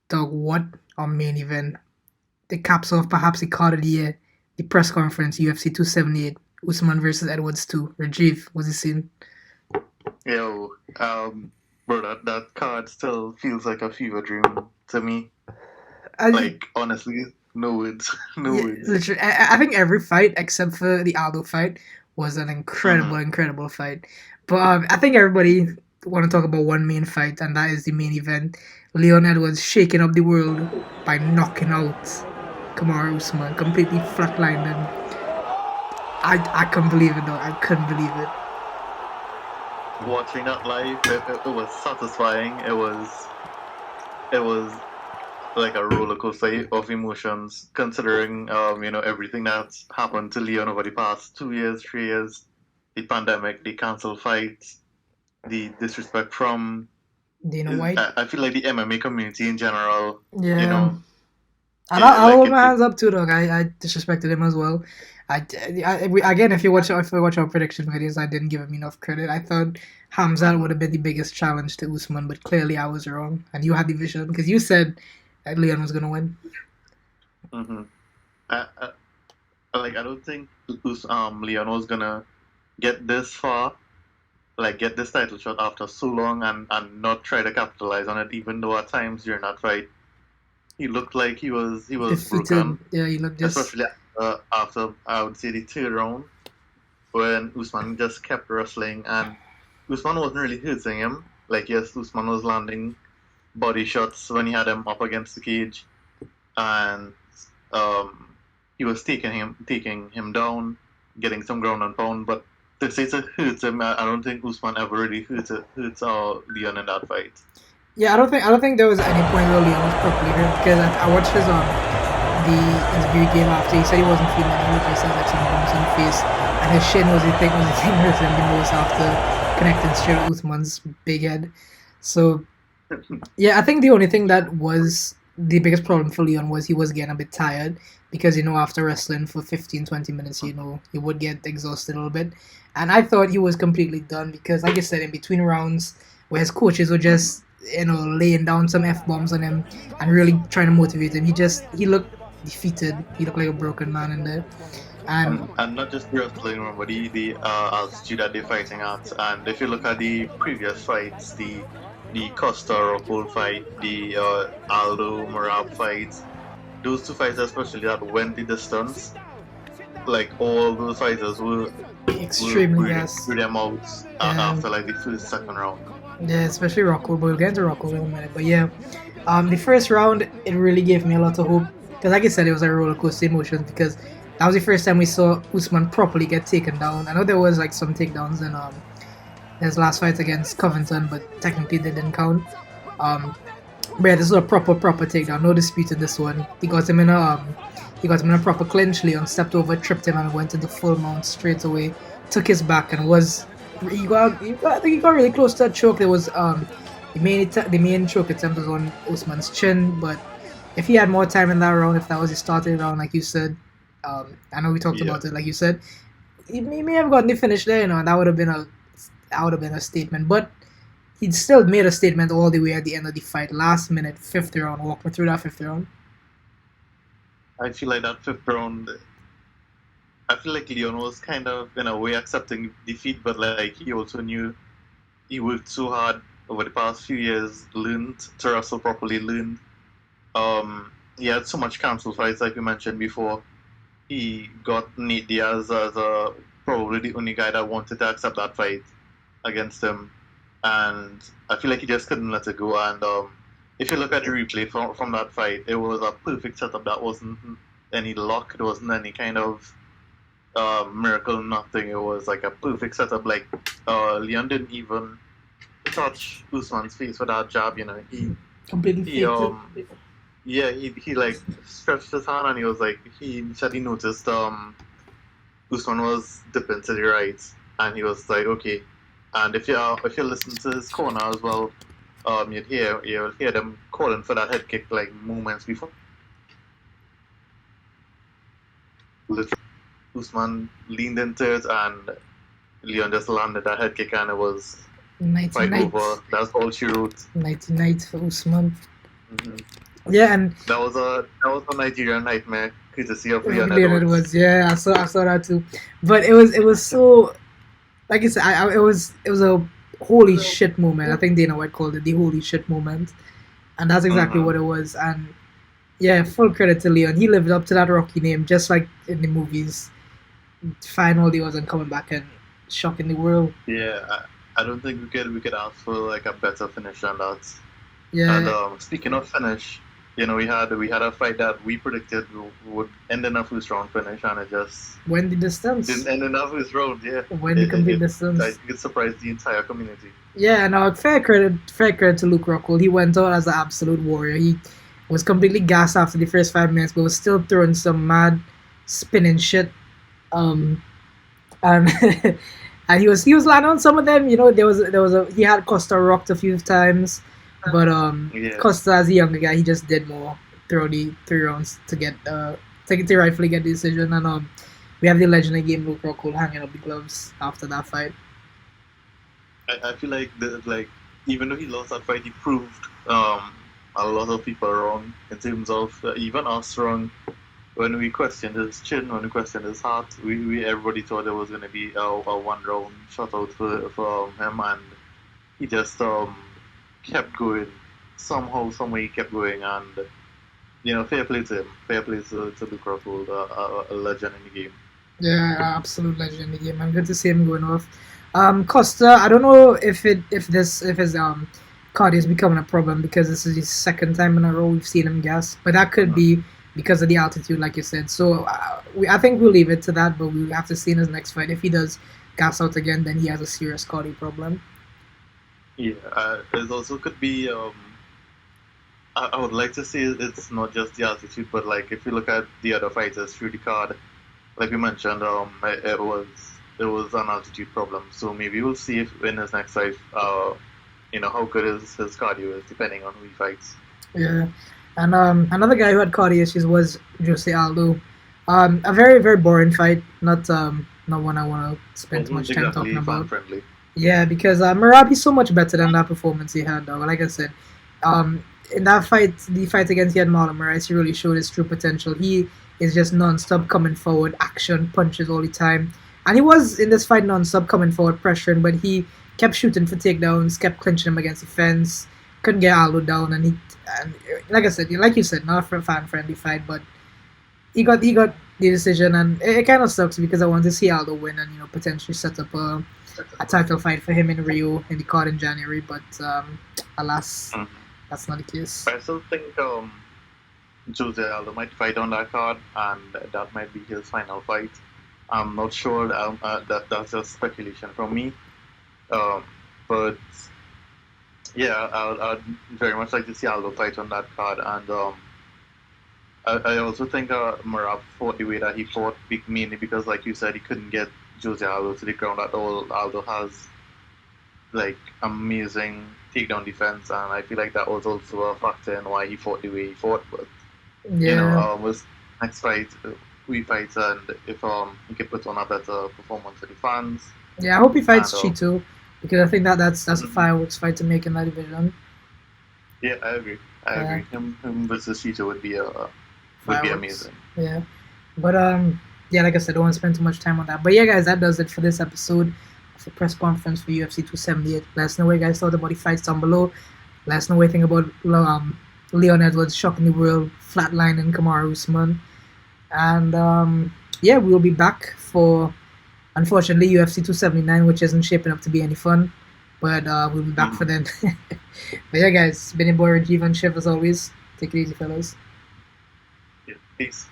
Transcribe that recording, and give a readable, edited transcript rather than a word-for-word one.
Dog, what a main event. The caps off perhaps the card of the year, the press conference, UFC 278, Usman versus Edwards 2. Rajiv, was he seen? Yo, bro, that card still feels like a fever dream to me. I, Like, honestly, no words, no yeah, words. literally, I think every fight except for the Aldo fight was an Mm-hmm. incredible fight. But I think everybody want to talk about one main fight, and that is the main event. Leon Edwards shaking up the world by knocking out Kamaru Usman, completely flatlined him. I couldn't believe it though. I couldn't believe it. Watching that live, it was satisfying. It was like a roller coaster of emotions, considering everything that's happened to Leon over the past 2 years, 3 years, the pandemic, the cancelled fights, the disrespect from. Dana White. I feel like the MMA community in general, you Yeah. know, And it, I'll like hold it, my it hands up too, dog. I disrespected him as well. Again, if you watch our prediction videos, I didn't give him enough credit. I thought Hamzat would mhm, have been the biggest challenge to Usman, but clearly I was wrong, and you had the vision because you said that Leon was gonna win. mhm. I, I, I don't think Leon was gonna get this far, like get this title shot after so long and not try to capitalize on it, even though at times during that fight he looked like he was Defeated. broken, Yeah, you look just. especially after I would say the third round when Usman just kept wrestling and Usman wasn't really hurting him. Like yes, Usman was landing body shots when he had him up against the cage, and um, he was taking him down, getting some ground and pound. But to say it hurts him, I don't think Usman ever really hurts Leon in that fight. I don't think there was any point where Leon was properly hurt because I watched his the interview he gave after. He said he wasn't feeling any look. He said like some bumps on the face, and his shin was the thing hurt him the most after connecting straight with Usman's big head. So yeah, I think the only thing that was the biggest problem for Leon was he was getting a bit tired because after wrestling for 15 20 minutes he would get exhausted a little bit, and I thought he was completely done because like I said in between rounds where his coaches were just laying down some f-bombs on him and really trying to motivate him, he looked defeated. He looked like a broken man in there. And And not just wrestling, remember the altitude that they're fighting at. And if you look at the previous fights, the Costa Rockhold fight, the Aldo Morab fights, those two fights especially that went the distance, like all those fighters will extremely brew gassed. them out Yeah, after like the first second round. yeah, especially Rockwood, but we'll get into Rockwood in a minute. But yeah, the first round it really gave me a lot of hope because, like I said, it was a roller coaster emotions because that was the first time we saw Usman properly get taken down. I know there was like some takedowns in his last fight against Covington, but technically they didn't count. Um, but yeah, this was a proper takedown, no dispute in this one. He got him in a proper clinch. Leon stepped over, tripped him, and went into full mount straight away. Took his back and was I think he got really close to that choke. There was the main choke attempt was on Usman's chin, but if he had more time in that round, if that was his starting round, like you said, I know we talked Yeah. about it, like you said, he may have gotten the finish there, and that would have been a statement. But he still made a statement all the way at the end of the fight, last minute, fifth round. Walk me through that fifth round. I feel like that fifth round, I feel like Leon was kind of in a way accepting defeat, but like he also knew he worked so hard over the past few years, learned to wrestle properly, learned. He had so much cancel fights, like we mentioned before. He got Nate Diaz as probably the only guy that wanted to accept that fight against him, and I feel like he just couldn't let it go. And if you look at the replay from that fight, it was a perfect setup. That wasn't any luck. There wasn't any kind of miracle, nothing. It was like a perfect setup. Like Leon didn't even touch Usman's face with that jab. Completely He faked it. yeah, he like stretched his hand and he was like he said he noticed Usman was dipping to the right and he was like okay. And if you listen to his corner as well, you'll hear them calling for that head kick like moments before. Literally, Usman leaned into it and Leon just landed that head kick and it was Nighty fight night. over. That's all she wrote. Nighty night for Usman. Mm-hmm. Yeah, and that was a Nigerian nightmare, courtesy of Leon Leonard Edwards. was, yeah, I saw that too. But it was so, like I said, it was a holy shit moment. I think Dana White called it the holy shit moment, and that's exactly Mm-hmm. what it was. And yeah, full credit to Leon. He lived up to that Rocky name, just like in the movies. Finally, wasn't coming back and shocking the world. Yeah, I don't think we could ask for like a better finish than that. And Yeah, speaking of finish, we had a fight that we predicted would end in a first round finish, and it just when the distance, didn't end in a first round. Yeah, when the it, it, complete it I distance. think it surprised the entire community. Yeah, no, fair credit to Luke Rockhold. He went out as an absolute warrior. He was completely gassed after the first 5 minutes, but was still throwing some mad spinning shit. Um, and and he was landing on some of them. There was a he had Costa rocked a few times, but Yeah, Costa as a younger guy, he just did more through the 3 rounds to get to rightfully get the decision. And we have the legendary game Luke Rockhold hanging up the gloves after that fight. I feel like even though he lost that fight, he proved a lot of people wrong in terms of even us wrong. When we questioned his chin, when we questioned his heart, we everybody thought it was going to be a one round shutout for him, and he just kept going. Somehow, some way, he kept going, and fair play to him. Fair play to Luke Rockhold, a legend in the game. Yeah, absolute legend in the game. I'm good to see him going off. Costa, I don't know if his cardio is becoming a problem because this is his second time in a row we've seen him gas, but that could be because of the altitude, like you said. So I think we'll leave it to that, but we'll have to see in his next fight. If he does gas out again, then he has a serious cardio problem. Yeah, it also could be. I would like to say it's not just the altitude, but like if you look at the other fighters through the card, like you mentioned, it was an altitude problem. So maybe we'll see if in his next fight, how good his cardio is, depending on who he fights. Yeah, and another guy who had cardio issues was Jose Aldo. A very very boring fight, not one I want to spend too Wasn't much time talking exactly fan about. friendly. Yeah, because Marabi's so much better than that performance he had, though. Like I said, um, in that fight, the fight against Yan Marlon Moraes, he really showed his true potential. He is just non-stop coming forward, action, punches all the time. And he was in this fight non-stop coming forward, pressuring, but he kept shooting for takedowns, kept clinching him against the fence, couldn't get Aldo down, and like I said, like you said, not a fan-friendly fight, but he got the decision, and it kind of sucks because I want to see Aldo win and potentially set up a title fight for him in Rio in the card in January, but alas, Mhm. that's not the case. I still think Jose Aldo might fight on that card, and that might be his final fight. I'm not sure. That's just speculation from me. Um, but yeah, I'd very much like to see Aldo fight on that card, and I also think Marab fought the way that he fought, mainly because, like you said, he couldn't get Jose Aldo to the ground at all. Aldo has like amazing takedown defense, and I feel like that was also a factor in why he fought the way he fought. But Yeah, with next fight, we fight, and if he could put on a better performance for the fans, yeah. I hope he and fights Chito because I think that's a mhm. fireworks fight to make in that division. Yeah, I agree. I Yeah, agree. Him versus Cheetah would be fireworks. amazing. Yeah, but yeah, like I said, I don't want to spend too much time on that. But yeah, guys, that does it for this episode of the press conference for UFC 278. Let us know what you guys thought about the fights down below. Let us know what you think about Leon Edwards shocking the world, flatline and Kamaru Usman. And yeah, we'll be back for unfortunately UFC 279, which isn't shaping up to be any fun. But we'll be back for Mhm. then. But yeah, guys, it's been your boy Rajiv and Shiv as always. Take it easy, fellas. Yeah, peace.